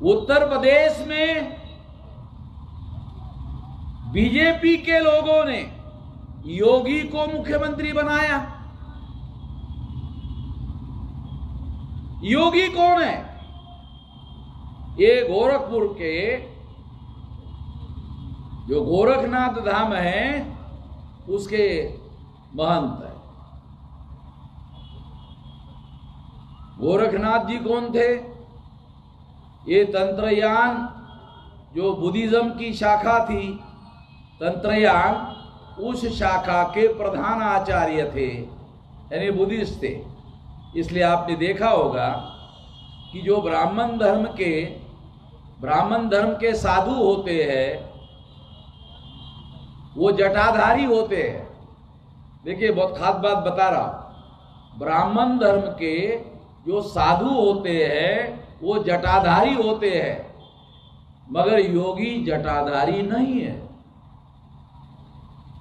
उत्तर प्रदेश में बीजेपी के लोगों ने योगी को मुख्यमंत्री बनाया। योगी कौन है? ये गोरखपुर के जो गोरखनाथ धाम है उसके महंत है। गोरखनाथ जी कौन थे? ये तंत्रयान जो बुद्धिज्म की शाखा थी, तंत्रयान उस शाखा के प्रधान आचार्य थे, यानी बुद्धिस्ट थे। इसलिए आपने देखा होगा कि जो ब्राह्मण धर्म के साधु होते हैं वो जटाधारी होते हैं। देखिए, बहुत खास बात बता रहा हूं, ब्राह्मण धर्म के जो साधु होते हैं वो जटाधारी होते हैं, मगर योगी जटाधारी नहीं है।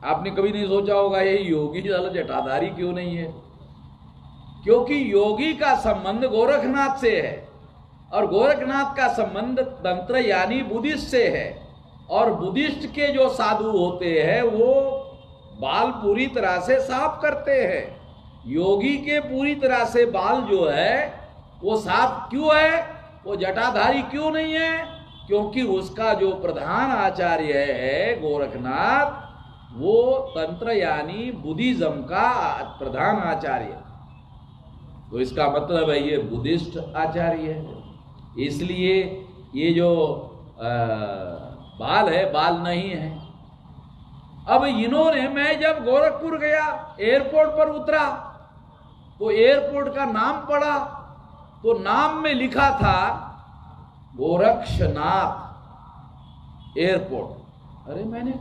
आपने कभी नहीं सोचा होगा ये योगी जटाधारी क्यों नहीं है? क्योंकि योगी का संबंध गोरखनाथ से है और गोरखनाथ का संबंध तंत्र यानी बुद्धिस्ट से है। और बुद्धिस्ट के जो साधु होते हैं वो बाल पूरी तरह से साफ करते हैं। योगी के पूरी तरह से बाल जो है वो साफ क्यों है? वो जटाधारी क्यों नहीं है? क्योंकि उसका जो प्रधान आचार्य है गोरखनाथ, वो तंत्र यानी बुद्धिज्म का प्रधान आचार्य, तो इसका मतलब है ये बुद्धिस्ट आचार्य है। इसलिए ये जो बाल है, बाल नहीं है। अब इन्होंने, मैं जब गोरखपुर गया, एयरपोर्ट पर उतरा तो एयरपोर्ट का नाम पढ़ा तो नाम में लिखा था गोरक्षनाथ एयरपोर्ट। अरे मैंने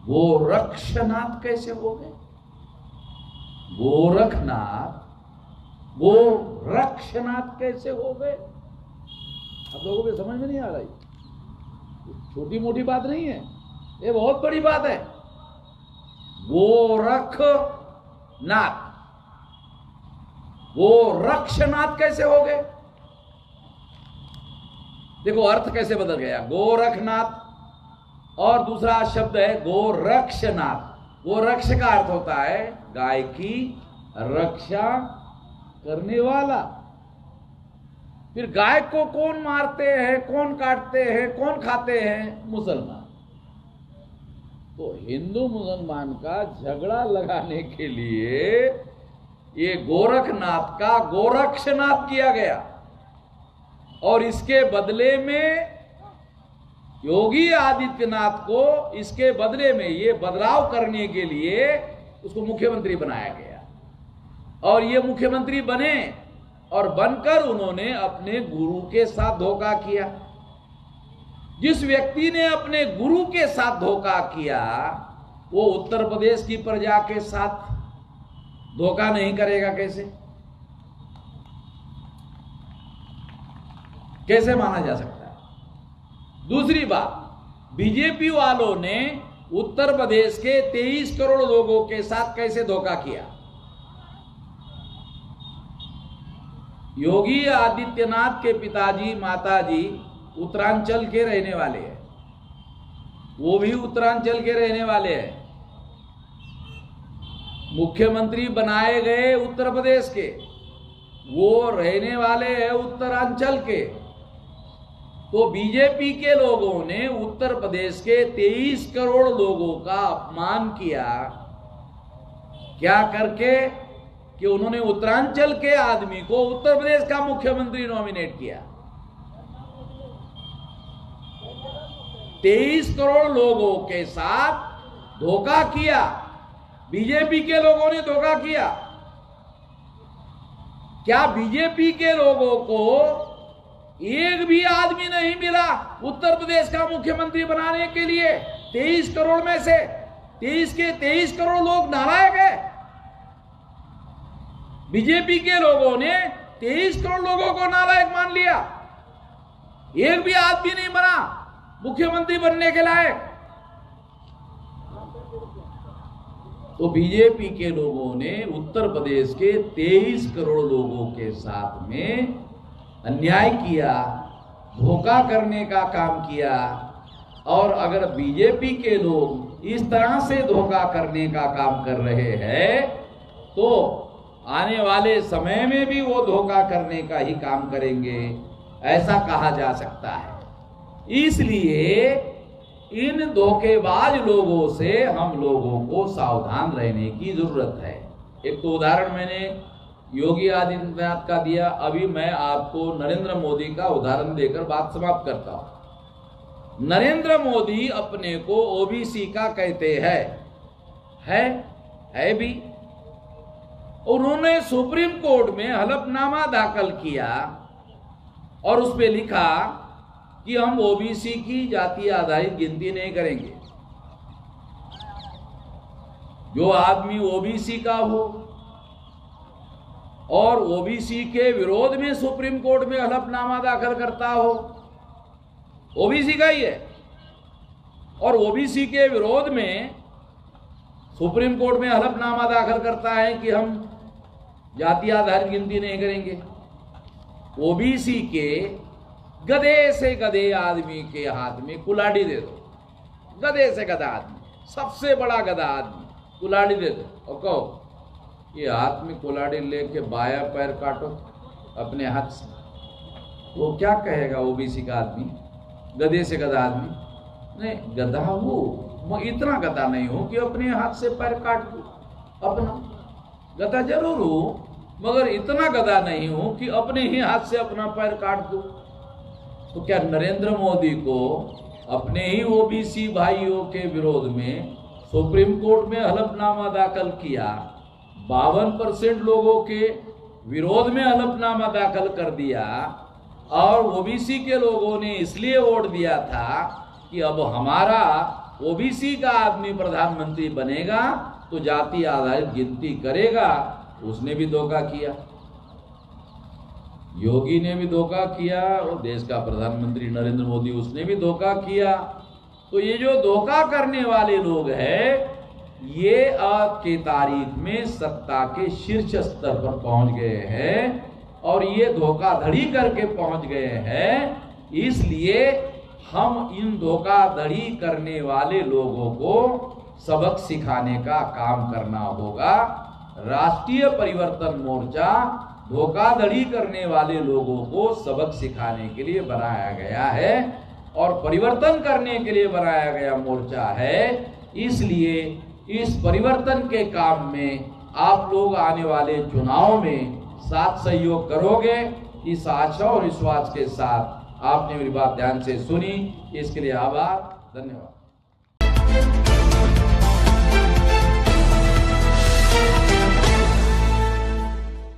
गोरक्षनाथ कैसे हो गए? गोरक्षनाथ कैसे हो गए? आप लोगों को समझ में नहीं आ रही? छोटी मोटी बात नहीं है, ये बहुत बड़ी बात है। गोरक्षनाथ कैसे हो गए? देखो अर्थ कैसे बदल गया। गोरखनाथ और दूसरा शब्द है गोरक्षनाथ। गोरक्ष का अर्थ होता है गाय की रक्षा करने वाला। फिर गाय को कौन मारते हैं, कौन काटते हैं, कौन खाते हैं? मुसलमान। तो हिंदू मुसलमान का झगड़ा लगाने के लिए ये गोरखनाथ का गोरक्षनाथ किया गया और इसके बदले में योगी आदित्यनाथ को, इसके बदले में ये बदलाव करने के लिए उसको मुख्यमंत्री बनाया गया। और ये मुख्यमंत्री बने और बनकर उन्होंने अपने गुरु के साथ धोखा किया। जिस व्यक्ति ने अपने गुरु के साथ धोखा किया वो उत्तर प्रदेश की प्रजा के साथ धोखा नहीं करेगा? कैसे माना जा सकता है? दूसरी बात, बीजेपी वालों ने उत्तर प्रदेश के 23 करोड़ लोगों के साथ कैसे धोखा किया? योगी आदित्यनाथ के पिताजी माताजी उत्तरांचल के रहने वाले हैं, वो भी उत्तरांचल के रहने वाले हैं। मुख्यमंत्री बनाए गए उत्तर प्रदेश के, वो रहने वाले हैं उत्तरांचल के। तो बीजेपी के लोगों ने उत्तर प्रदेश के 23 करोड़ लोगों का अपमान किया। क्या करके? कि उन्होंने उत्तरांचल के आदमी को उत्तर प्रदेश का मुख्यमंत्री नॉमिनेट किया। 23 करोड़ लोगों के साथ धोखा किया। बीजेपी के लोगों ने धोखा किया। क्या बीजेपी के लोगों को एक भी आदमी नहीं मिला उत्तर प्रदेश का मुख्यमंत्री बनाने के लिए? 23 करोड़ में से 23 के 23 करोड़ लोग नारायक हैं। बीजेपी के लोगों ने 23 करोड़ लोगों को नालायक मान लिया। एक भी आदमी नहीं बना मुख्यमंत्री बनने के लायक। तो बीजेपी के लोगों ने उत्तर प्रदेश के 23 करोड़ लोगों के साथ में अन्याय किया, धोखा करने का काम किया। और अगर बीजेपी के लोग इस तरह से धोखा करने का काम कर रहे हैं तो आने वाले समय में भी वो धोखा करने का ही काम करेंगे, ऐसा कहा जा सकता है। इसलिए इन धोखेबाज लोगों से हम लोगों को सावधान रहने की जरूरत है। एक तो उदाहरण मैंने योगी आदित्यनाथ का दिया, अभी मैं आपको नरेंद्र मोदी का उदाहरण देकर बात समाप्त करता हूं। नरेंद्र मोदी अपने को ओबीसी का कहते हैं, है भी। उन्होंने सुप्रीम कोर्ट में हलफनामा दाखिल किया और उस पे लिखा कि हम ओबीसी की जाति आधारित गिनती नहीं करेंगे। जो आदमी ओबीसी का हो और ओबीसी के विरोध में सुप्रीम कोर्ट में हलफनामा दाखिल करता हो, ओबीसी का ही है, और ओबीसी के विरोध में सुप्रीम कोर्ट में हलफनामा दाखिल करता है कि हम जाति आधारित गिनती नहीं करेंगे। ओबीसी के गधे से गधे आदमी के हाथ में कुल्हाड़ी दे दो, गधे से गधा आदमी, सबसे बड़ा गधा आदमी, कुल्हाड़ी दे दो और कहो ये हाथ में कुल्हाड़ी लेके बाया पैर काटो अपने हाथ से, वो क्या कहेगा ओबीसी का आदमी? गधे से गधा आदमी नहीं, गधा हूं मैं, इतना गधा नहीं हूं कि अपने हाथ से पैर काट दूं अपना। गधा जरूर हूं मगर इतना गधा नहीं हूं कि अपने ही हाथ से अपना पैर काट दूं। तो क्या नरेंद्र मोदी को अपने ही ओबीसी भाइयों के विरोध में सुप्रीम कोर्ट में हलफनामा दाखिल किया, 52% लोगों के विरोध में हलफनामा दाखिल कर दिया और ओबीसी के लोगों ने इसलिए वोट दिया था कि अब हमारा ओबीसी का आदमी प्रधानमंत्री बनेगा तो जाति आधारित गिनती करेगा। उसने भी धोखा किया, योगी ने भी धोखा किया और देश का प्रधानमंत्री नरेंद्र मोदी उसने भी धोखा किया। तो ये जो धोखा करने वाले लोग हैं ये आज की तारीख में सत्ता के शीर्ष स्तर पर पहुंच गए हैं और ये धोखाधड़ी करके पहुंच गए हैं। इसलिए हम इन धोखाधड़ी करने वाले लोगों को सबक सिखाने का काम करना होगा। राष्ट्रीय परिवर्तन मोर्चा धोखाधड़ी करने वाले लोगों को सबक सिखाने के लिए बनाया गया है और परिवर्तन करने के लिए बनाया गया मोर्चा है। इसलिए इस परिवर्तन के काम में आप लोग आने वाले चुनाव में साथ सहयोग करोगे, इस आशा और विश्वास के साथ आपने मेरी बात ध्यान से सुनी, इसके लिए आभार, धन्यवाद।